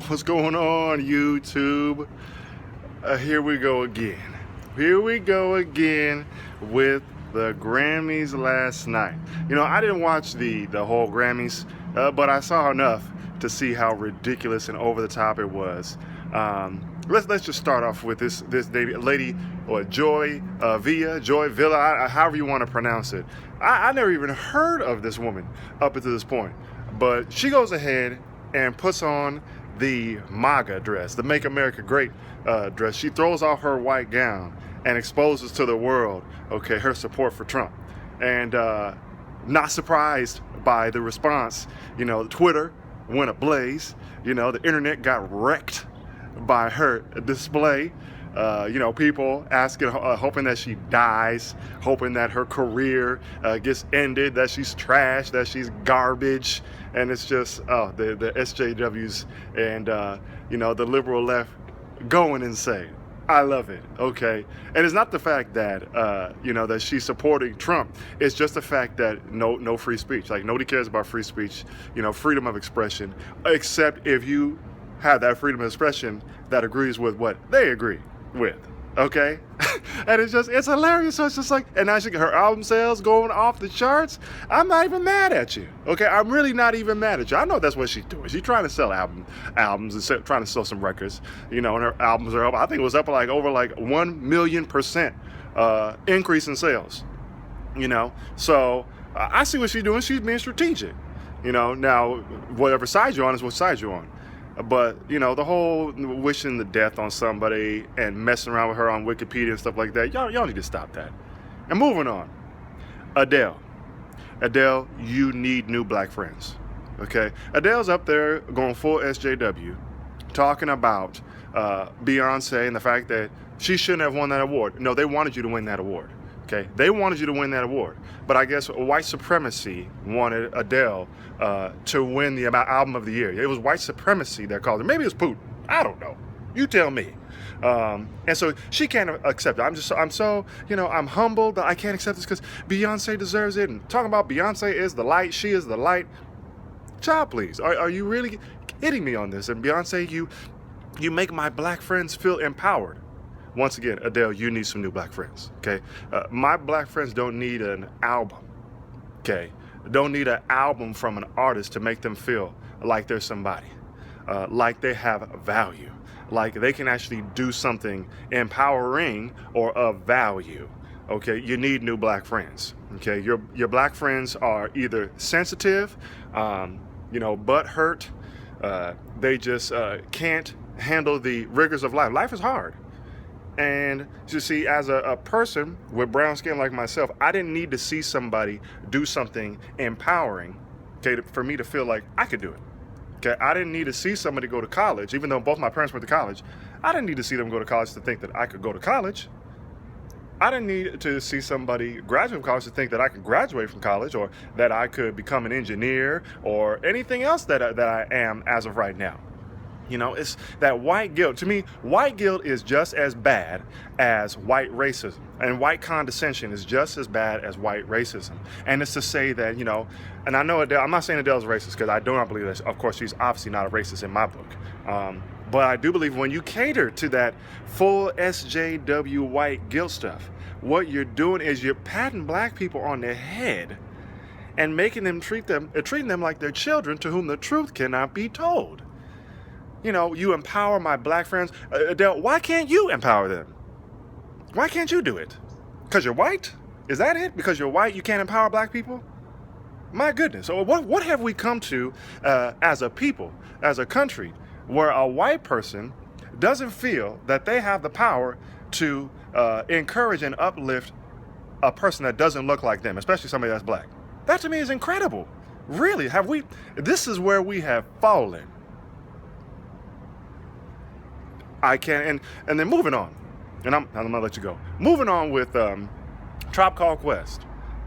What's going on, YouTube? Here we go again. Here we go again with the Grammys last night. You know, I didn't watch the whole Grammys, but I saw enough to see how ridiculous and over the top it was. Let's just start off with this lady, or Joy Villa, however you want to pronounce it. I never even heard of this woman up until this point, but she goes ahead and puts on the MAGA dress, the Make America Great dress. She throws off her white gown and exposes to the world, okay, her support for Trump. And not surprised by the response, you know, Twitter went ablaze. You know, the internet got wrecked by her display. You know, people asking, hoping that she dies, hoping that her career gets ended, that she's trash, that she's garbage. And it's just, the SJWs and, you know, the liberal left going insane. I love it, okay? And it's not the fact that, you know, that she's supporting Trump. It's just the fact that no free speech. Like, nobody cares about free speech, you know, freedom of expression, except if you have that freedom of expression that agrees with what they agree with, okay? And it's hilarious. So it's just like, and now her album sales going off the charts. I'm not even mad at you, okay? I'm really not even mad at you. I know that's what she's doing. She's trying to sell albums and trying to sell some records, you know, and her albums are up. I think it was up like over like 1,000,000% increase in sales, you know? So I see what she's doing. She's being strategic, you know? Now, whatever side you're on is what side you're on. But, you know, the whole wishing the death on somebody and messing around with her on Wikipedia and stuff like that, y'all need to stop that. And moving on, Adele, you need new black friends, okay? Adele's up there going full SJW, talking about Beyonce and the fact that she shouldn't have won that award. No, they wanted you to win that award. Okay, they wanted you to win that award, but I guess white supremacy wanted Adele to win the album of the year. It was white supremacy that called it. Maybe it was Putin. I don't know. You tell me. And so she can't accept it. I'm so, you know, I'm humbled that I can't accept this because Beyonce deserves it. And talking about Beyonce is the light. She is the light. Child, please. Are you really kidding me on this? And Beyonce, you make my black friends feel empowered. Once again, Adele, you need some new black friends, okay? My black friends don't need an album, okay? Don't need an album from an artist to make them feel like they're somebody, like they have value, like they can actually do something empowering or of value, okay? You need new black friends, okay? Your black friends are either sensitive, you know, butthurt, they just can't handle the rigors of life. Life is hard. And you see, as a person with brown skin like myself, I didn't need to see somebody do something empowering, okay, for me to feel like I could do it. Okay, I didn't need to see somebody go to college, even though both my parents went to college. I didn't need to see them go to college to think that I could go to college. I didn't need to see somebody graduate from college to think that I could graduate from college or that I could become an engineer or anything else that I am as of right now. You know, it's that white guilt. To me, white guilt is just as bad as white racism. And white condescension is just as bad as white racism. And it's to say that, you know, and I know Adele, I'm not saying Adele's racist because I do not believe that. Of course, she's obviously not a racist in my book. But I do believe when you cater to that full SJW white guilt stuff, what you're doing is you're patting black people on their head and making them treating them like they're children to whom the truth cannot be told. You know, you empower my black friends. Adele, why can't you empower them? Why can't you do it? Because you're white? Is that it? Because you're white, you can't empower black people? My goodness. So what have we come to as a people, as a country, where a white person doesn't feel that they have the power to encourage and uplift a person that doesn't look like them, especially somebody that's black? That to me is incredible. Really, this is where we have fallen. I can't, and then moving on, and I'm gonna let you go. Moving on with Tribe Called Quest,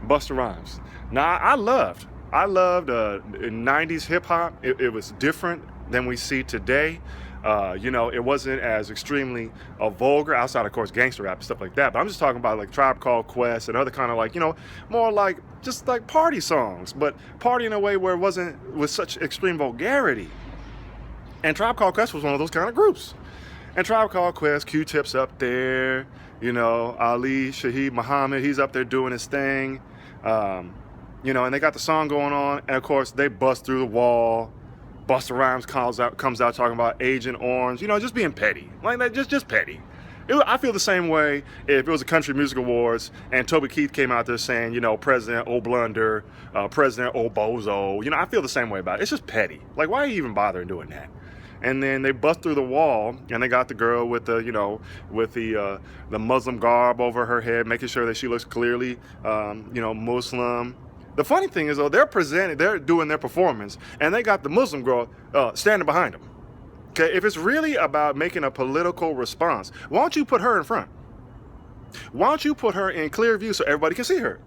Busta Rhymes. Now I loved 90s hip hop. It was different than we see today. You know, it wasn't as extremely vulgar, outside of course gangster rap and stuff like that. But I'm just talking about like Tribe Called Quest and other kind of like, you know, more like just like party songs, but party in a way where it wasn't with such extreme vulgarity. And Tribe Called Quest was one of those kind of groups. And Tribe Called Quest, Q-Tip's up there, you know, Ali, Shaheed Muhammad, he's up there doing his thing. You know, and they got the song going on, and of course they bust through the wall. Busta Rhymes comes out talking about Agent Orange, you know, just being petty, like that, just petty. I feel the same way if it was a Country Music Awards and Toby Keith came out there saying, you know, President O'Blunder, President O'Bozo. You know, I feel the same way about it. It's just petty. Like, why are you even bothering doing that? And then they bust through the wall, and they got the girl with the, you know, with the Muslim garb over her head, making sure that she looks clearly, you know, Muslim. The funny thing is, though, they're doing their performance, and they got the Muslim girl standing behind them. Okay, if it's really about making a political response, why don't you put her in front? Why don't you put her in clear view so everybody can see her,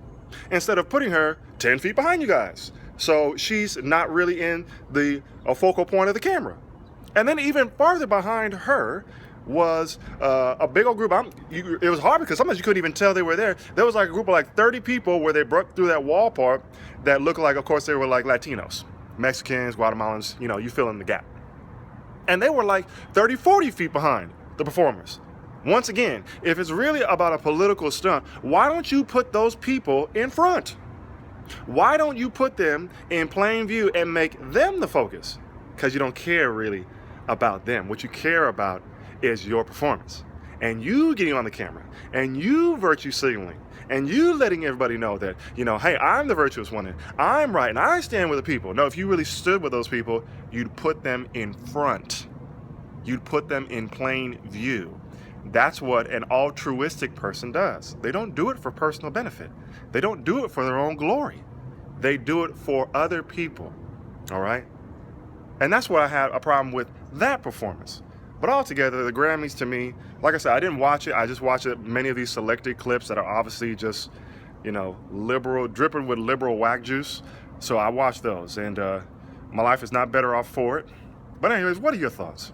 instead of putting her 10 feet behind you guys, so she's not really in the focal point of the camera. And then even farther behind her was a big old group. It was hard because sometimes you couldn't even tell they were there. There was like a group of like 30 people where they broke through that wall part that looked like, of course, they were like Latinos, Mexicans, Guatemalans, you know, you fill in the gap. And they were like 30, 40 feet behind the performers. Once again, if it's really about a political stunt, why don't you put those people in front? Why don't you put them in plain view and make them the focus? Because you don't care really about them. What you care about is your performance. And you getting on the camera, and you virtue signaling, and you letting everybody know that, you know, hey, I'm the virtuous one, and I'm right, and I stand with the people. No, if you really stood with those people, you'd put them in front. You'd put them in plain view. That's what an altruistic person does. They don't do it for personal benefit. They don't do it for their own glory. They do it for other people, all right? And that's why I had a problem with that performance. But altogether, the Grammys to me, like I said, I didn't watch it. I just watched many of these selected clips that are obviously just, you know, liberal, dripping with liberal whack juice. So I watched those, and my life is not better off for it. But anyways, what are your thoughts?